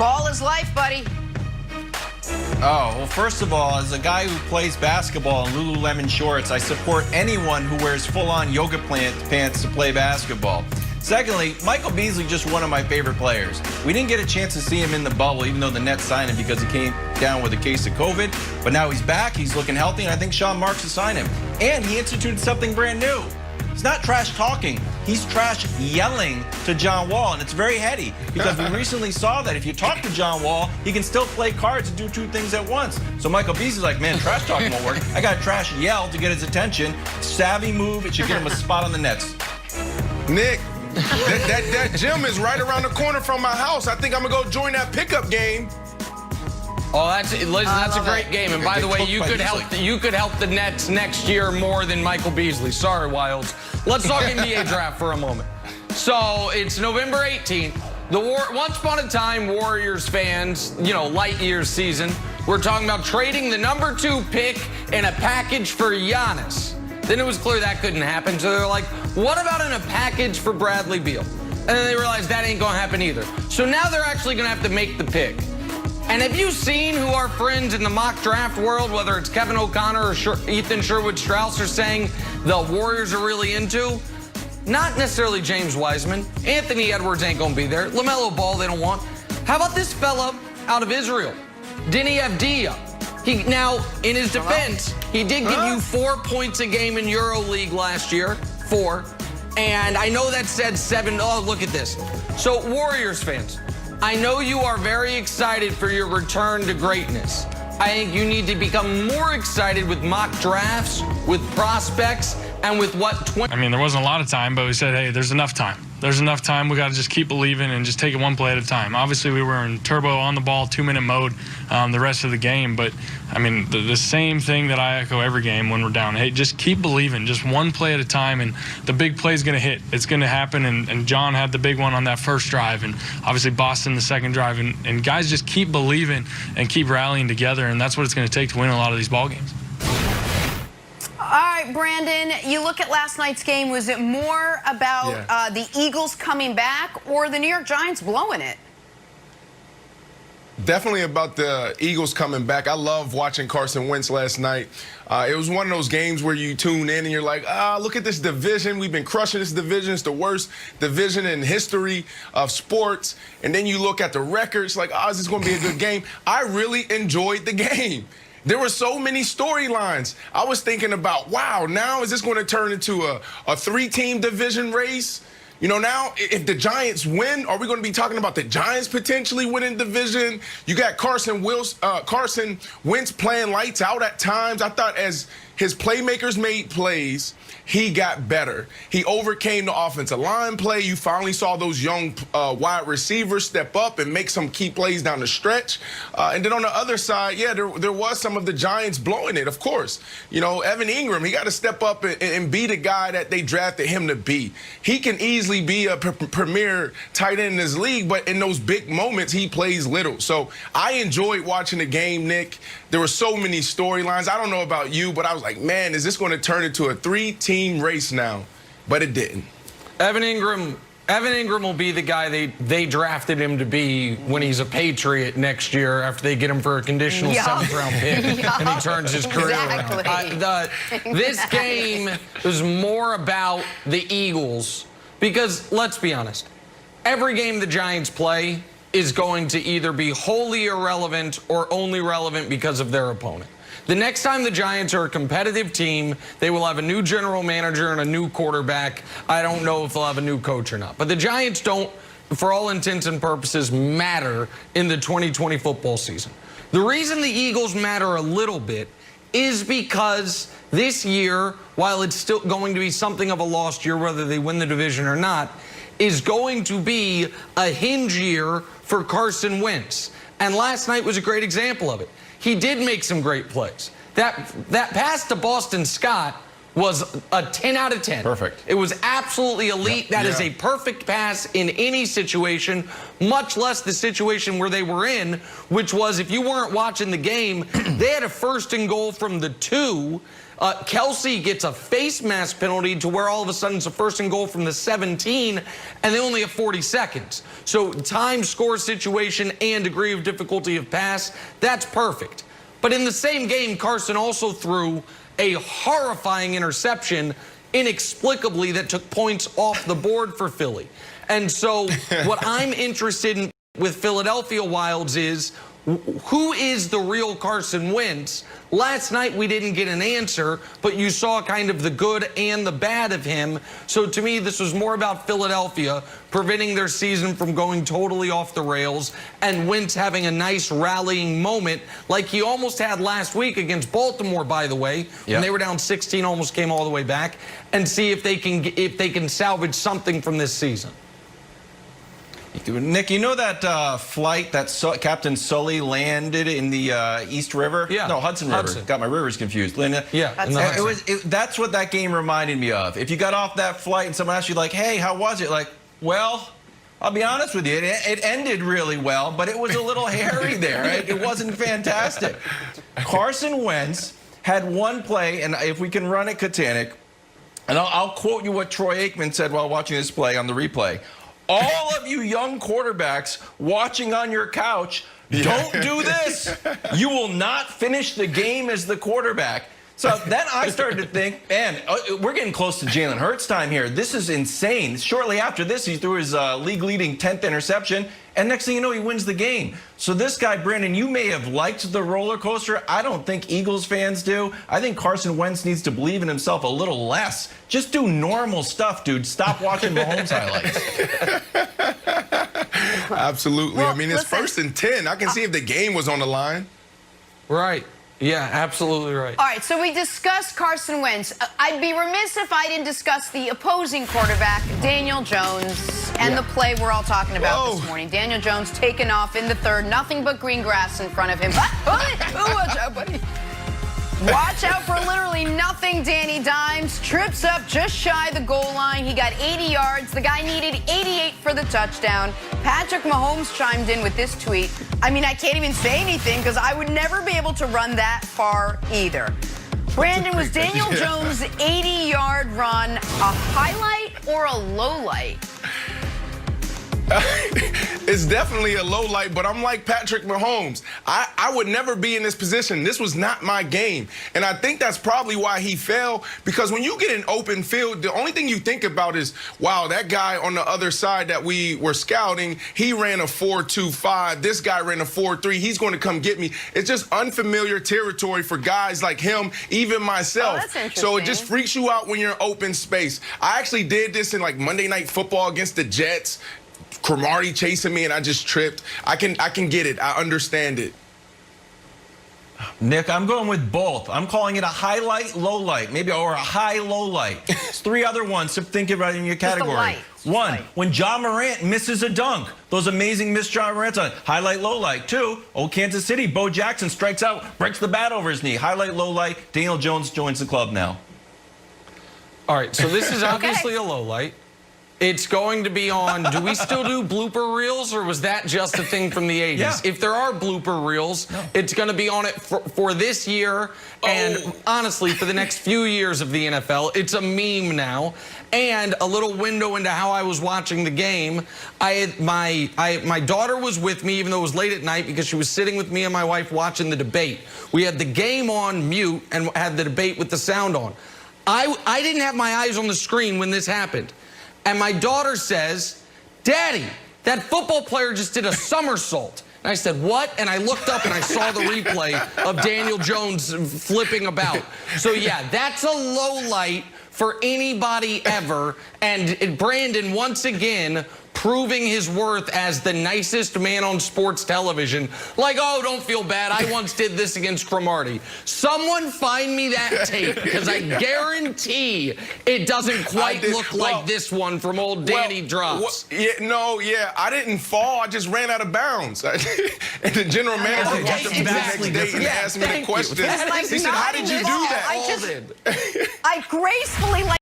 Ball is life, buddy. Oh, well, first of all, as a guy who plays basketball in Lululemon shorts, I support anyone who wears full-on yoga pants to play basketball. Secondly, Michael Beasley just one of my favorite players. We didn't get a chance to see him in the bubble, even though the Nets signed him because he came down with a case of COVID. But now he's back, he's looking healthy, and I think Sean Marks will sign him. And he instituted something brand new. It's not trash talking. He's trash yelling to John Wall, and it's very heady because we recently saw that if you talk to John Wall, he can still play cards and do two things at once. So Michael Beasley's like, man, trash talking won't work. I got trash yell to get his attention. Savvy move. It should get him a spot on the Nets. Nick, that gym is right around the corner from my house. I think I'm going to go join that pickup game. Oh, that's a great game. And by the way, you could help the Nets next year more than Michael Beasley. Sorry, Wilds. Let's talk NBA draft for a moment. So it's November 18th. Once upon a time, Warriors fans, light years season, we're talking about trading the number 2 pick in a package for Giannis. Then it was clear that couldn't happen. So they're like, what about in a package for Bradley Beal? And then they realized that ain't going to happen either. So now they're actually going to have to make the pick. And have you seen who our friends in the mock draft world, whether it's Kevin O'Connor or Ethan Sherwood-Strauss, are saying the Warriors are really into? Not necessarily James Wiseman. Anthony Edwards ain't going to be there. LaMelo Ball they don't want. How about this fella out of Israel, Deni Avdija? Now, in his defense, he did give you 4 points a game in EuroLeague last year. 4. And I know that said 7. Oh, look at this. So, Warriors fans, I know you are very excited for your return to greatness. I think you need to become more excited with mock drafts, with prospects, and with what I mean, there wasn't a lot of time, but we said, hey, there's enough time. There's enough time. We got to just keep believing and just take it one play at a time. Obviously, we were in turbo on the ball, 2-minute mode the rest of the game. But, I mean, the same thing that I echo every game when we're down. Hey, just keep believing, just one play at a time, and the big play is going to hit. It's going to happen, and John had the big one on that first drive, and obviously Boston the second drive. And guys just keep believing and keep rallying together, and that's what it's going to take to win a lot of these ball games. All right, Brandon, you look at last night's game. Was it more about the Eagles coming back or the New York Giants blowing it? Definitely about the Eagles coming back. I love watching Carson Wentz last night. It was one of those games where you tune in and you're like, look at this division. We've been crushing this division. It's the worst division in history of sports. And then you look at the records like, is this going to be a good game? I really enjoyed the game. There were so many storylines. I was thinking about, wow, now is this going to turn into a 3-team division race? Now, if the Giants win, are we going to be talking about the Giants potentially winning division? You got Carson Wentz playing lights out at times. I thought as his playmakers made plays, he got better. He overcame the offensive line play. You finally saw those young wide receivers step up and make some key plays down the stretch. And then on the other side, there was some of the Giants blowing it, of course. Evan Ingram, he got to step up and be the guy that they drafted him to be. He can easily be a premier tight end in this league, but in those big moments, he plays little. So I enjoyed watching the game, Nick. There were so many storylines. I don't know about you, but I was like, man, is this going to turn into a 3-team race now? But it didn't. Evan Ingram will be the guy they drafted him to be when he's a Patriot next year after they get him for a conditional 7th-round pick and he turns his career around. This game is more about the Eagles because, let's be honest, every game the Giants play is going to either be wholly irrelevant or only relevant because of their opponent. The next time the Giants are a competitive team, they will have a new general manager and a new quarterback. I don't know if they'll have a new coach or not. But the Giants don't, for all intents and purposes, matter in the 2020 football season. The reason the Eagles matter a little bit is because this year, while it's still going to be something of a lost year, whether they win the division or not, is going to be a hinge year for Carson Wentz. And last night was a great example of it. He did make some great plays. That pass to Boston Scott was a 10 out of 10. Perfect. It was absolutely elite. That is a perfect pass in any situation, much less the situation where they were in, which was, if you weren't watching the game, they had a 1st and goal from the 2 Kelsey gets a face mask penalty to where all of a sudden it's a 1st and goal from the 17, and they only have 40 seconds. So time, score situation, and degree of difficulty of pass, that's perfect. But in the same game, Carson also threw a horrifying interception inexplicably that took points off the board for Philly. And so what I'm interested in with Philadelphia Wilds is, who is the real Carson Wentz? Last night we didn't get an answer, but you saw kind of the good and the bad of him. So to me, this was more about Philadelphia preventing their season from going totally off the rails, and Wentz having a nice rallying moment like he almost had last week against Baltimore, by the way, when they were down 16, almost came all the way back, and see if they can salvage something from this season. Nick, you know that flight that Captain Sully landed in the East River? Yeah. No, Hudson River. Got my rivers confused. Yeah. That's what that game reminded me of. If you got off that flight and someone asked you, like, hey, how was it? Like, well, I'll be honest with you, it ended really well, but it was a little hairy there. Right? It wasn't fantastic. Carson Wentz had one play, and if we can run it, Katanic, and I'll quote you what Troy Aikman said while watching this play on the replay. All of you young quarterbacks watching on your couch, don't do this. You will not finish the game as the quarterback. So then I started to think, man, we're getting close to Jalen Hurts time here. This is insane. Shortly after this, he threw his league-leading 10th interception, and next thing you know, he wins the game. So this guy, Brandon, you may have liked the roller coaster. I don't think Eagles fans do. I think Carson Wentz needs to believe in himself a little less. Just do normal stuff, dude. Stop watching Mahomes highlights. Absolutely. Well, I mean, it's 1st and 10. I can see if the game was on the line. Right. Yeah, absolutely right. All right, so we discussed Carson Wentz. I'd be remiss if I didn't discuss the opposing quarterback, Daniel Jones, and the play we're all talking about this morning. Daniel Jones taken off in the 3rd, nothing but green grass in front of him. Watch out, buddy. Watch out for literally nothing. Danny Dimes trips up just shy of the goal line. He got 80 yards. The guy needed 88 for the touchdown. Patrick Mahomes chimed in with this tweet. I mean, I can't even say anything because I would never be able to run that far either. Brandon, was Daniel Jones' 80-yard run a highlight or a low light? It's definitely a low light, but I'm like Patrick Mahomes. I would never be in this position. This was not my game. And I think that's probably why he fell, because when you get an open field, the only thing you think about is, wow, that guy on the other side that we were scouting, he ran a 4.25. This guy ran a 4.3. He's going to come get me. It's just unfamiliar territory for guys like him, even myself. Oh, that's interesting. So it just freaks you out when you're in open space. I actually did this in like Monday Night Football against the Jets. Cromartie chasing me and I just tripped. I can get it. I understand it. Nick, I'm going with both. I'm calling it a highlight, low light, maybe, or a high, low light. It's 3 other ones to think about in your category. One, when John Morant misses a dunk. Those amazing missed John Morant's on. Highlight, low light. 2, old Kansas City, Bo Jackson strikes out, breaks the bat over his knee. Highlight, low light. Daniel Jones joins the club now. All right, so this is obviously a low light. It's going to be on, do we still do blooper reels, or was that just a thing from the 80s? Yeah. If there are blooper reels, it's going to be on it for this year and honestly for the next few years of the NFL. It's a meme now. And a little window into how I was watching the game. My daughter was with me, even though it was late at night, because she was sitting with me and my wife watching the debate. We had the game on mute and had the debate with the sound on. I didn't have my eyes on the screen when this happened. And my daughter says, Daddy, that football player just did a somersault. And I said, what? And I looked up and I saw the replay of Daniel Jones flipping about. So, yeah, that's a low light for anybody ever. And Brandon, once again, proving his worth as the nicest man on sports television. Like, oh, don't feel bad. I once did this against Cromartie. Someone find me that tape, because I guarantee it doesn't quite look like this one from old Danny Drops. I didn't fall. I just ran out of bounds. And the general manager walked up to me the next day and asked me the question. He said, how did you do that? I gracefully